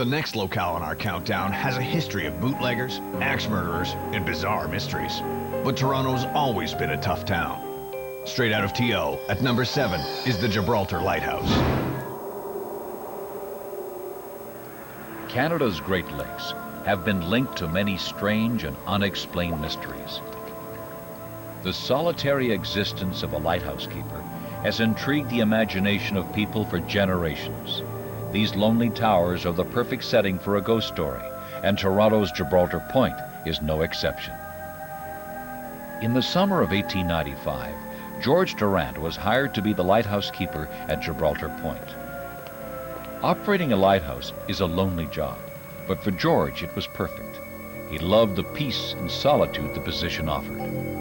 The next locale on our countdown has a history of bootleggers, axe murderers, and bizarre mysteries. But Toronto's always been a tough town. Straight out of TO, at number 7, is the Gibraltar Lighthouse. Canada's Great Lakes have been linked to many strange and unexplained mysteries. The solitary existence of a lighthouse keeper has intrigued the imagination of people for generations. These lonely towers are the perfect setting for a ghost story, and Toronto's Gibraltar Point is no exception. In the summer of 1895, George Durant was hired to be the lighthouse keeper at Gibraltar Point. Operating a lighthouse is a lonely job, but for George it was perfect. He loved the peace and solitude the position offered.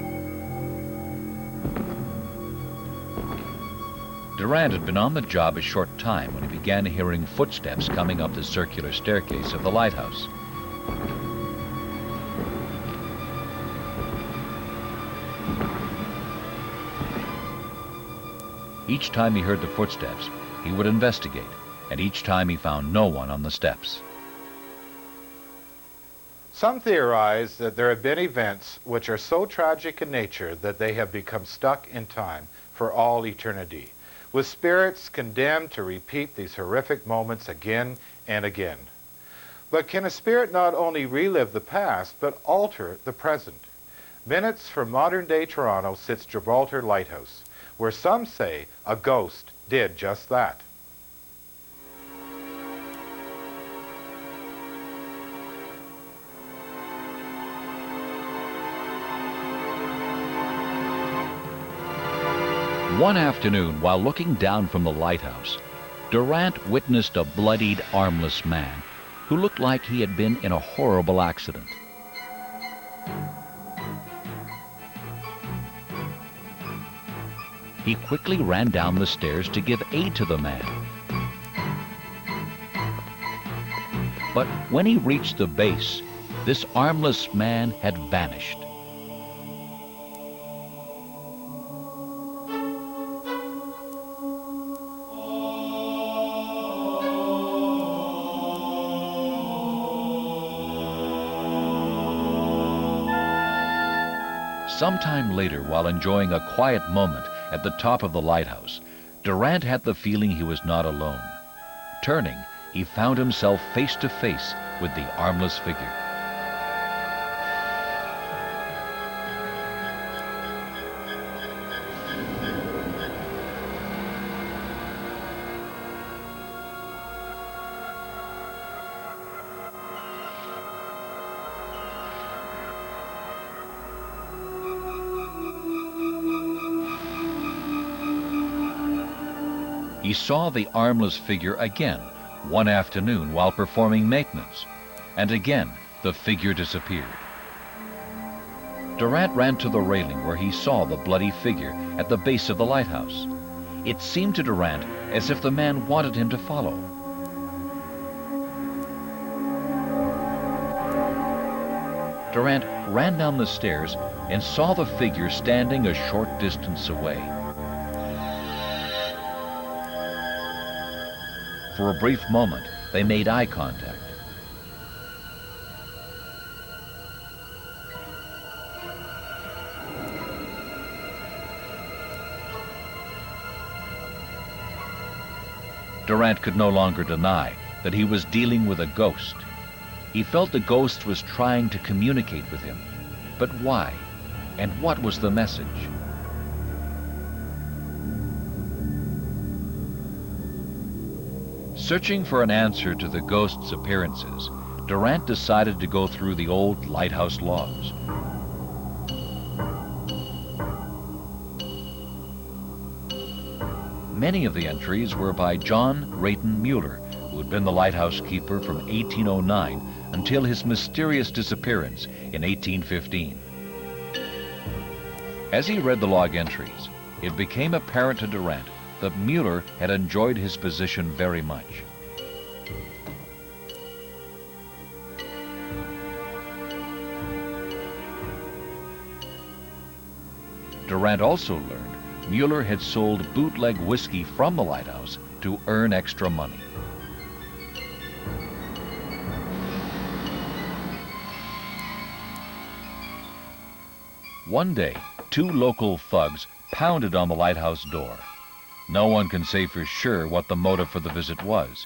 Durant had been on the job a short time when he began hearing footsteps coming up the circular staircase of the lighthouse. Each time he heard the footsteps, he would investigate, and each time he found no one on the steps. Some theorize that there have been events which are so tragic in nature that they have become stuck in time for all eternity, with spirits condemned to repeat these horrific moments again and again. But can a spirit not only relive the past, but alter the present? Minutes from modern-day Toronto sits Gibraltar Lighthouse, where some say a ghost did just that. One afternoon, while looking down from the lighthouse, Durant witnessed a bloodied, armless man who looked like he had been in a horrible accident. He quickly ran down the stairs to give aid to the man. But when he reached the base, this armless man had vanished. Sometime later, while enjoying a quiet moment at the top of the lighthouse, Durant had the feeling he was not alone. Turning, he found himself face to face with the armless figure. He saw the armless figure again one afternoon while performing maintenance, and again the figure disappeared. Durant ran to the railing where he saw the bloody figure at the base of the lighthouse. It seemed to Durant as if the man wanted him to follow. Durant ran down the stairs and saw the figure standing a short distance away. For a brief moment, they made eye contact. Durant could no longer deny that he was dealing with a ghost. He felt the ghost was trying to communicate with him. But why? And what was the message? Searching for an answer to the ghost's appearances, Durant decided to go through the old lighthouse logs. Many of the entries were by John Rayton Mueller, who had been the lighthouse keeper from 1809 until his mysterious disappearance in 1815. As he read the log entries, it became apparent to Durant that Mueller had enjoyed his position very much. Durant also learned Mueller had sold bootleg whiskey from the lighthouse to earn extra money. One day, two local thugs pounded on the lighthouse door. No one can say for sure what the motive for the visit was.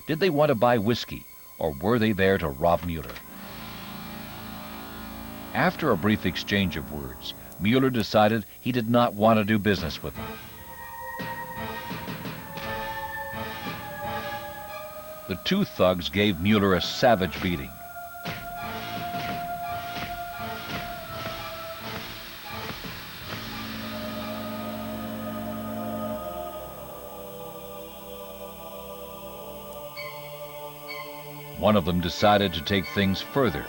Did they want to buy whiskey, or were they there to rob Mueller? After a brief exchange of words, Mueller decided he did not want to do business with them. The two thugs gave Mueller a savage beating. One of them decided to take things further.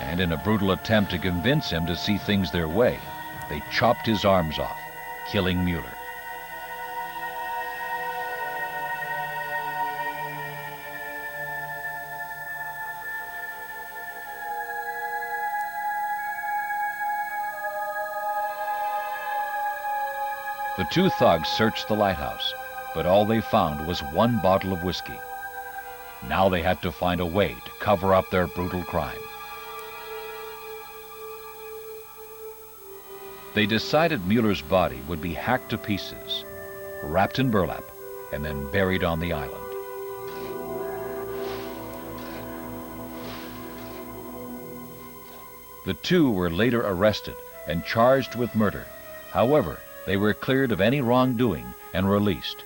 And in a brutal attempt to convince him to see things their way, they chopped his arms off, killing Mueller. The two thugs searched the lighthouse, but all they found was one bottle of whiskey. Now they had to find a way to cover up their brutal crime. They decided Mueller's body would be hacked to pieces, wrapped in burlap, and then buried on the island. The two were later arrested and charged with murder. However, they were cleared of any wrongdoing and released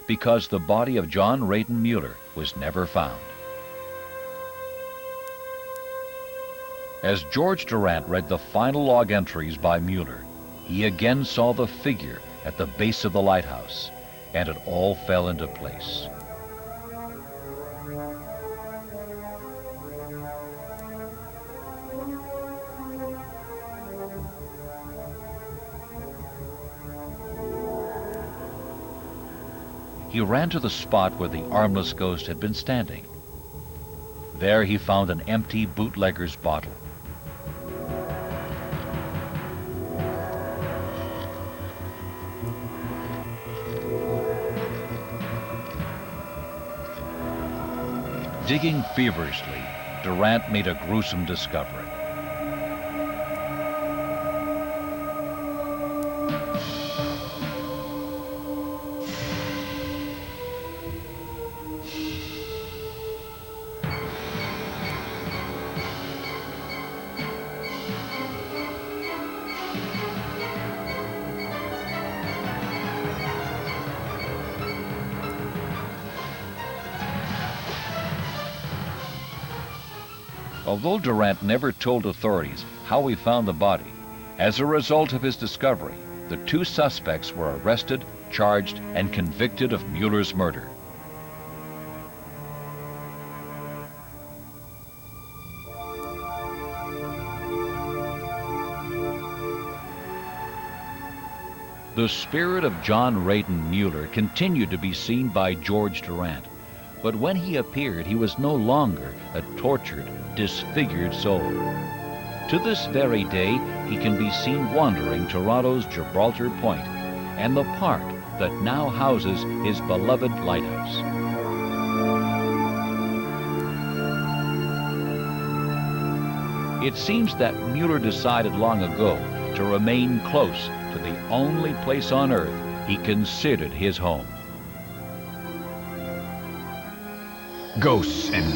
because the body of John Rayton Mueller was never found. As George Durant read the final log entries by Mueller, he again saw the figure at the base of the lighthouse, and it all fell into place. He ran to the spot where the armless ghost had been standing. There he found an empty bootlegger's bottle. Digging feverishly, Durant made a gruesome discovery. Although Durant never told authorities how he found the body, as a result of his discovery, the two suspects were arrested, charged, and convicted of Mueller's murder. The spirit of John Rayton Mueller continued to be seen by George Durant, but when he appeared, he was no longer a tortured, disfigured soul. To this very day, he can be seen wandering Toronto's Gibraltar Point and the park that now houses his beloved lighthouse. It seems that Mueller decided long ago to remain close to the only place on Earth he considered his home. Ghosts and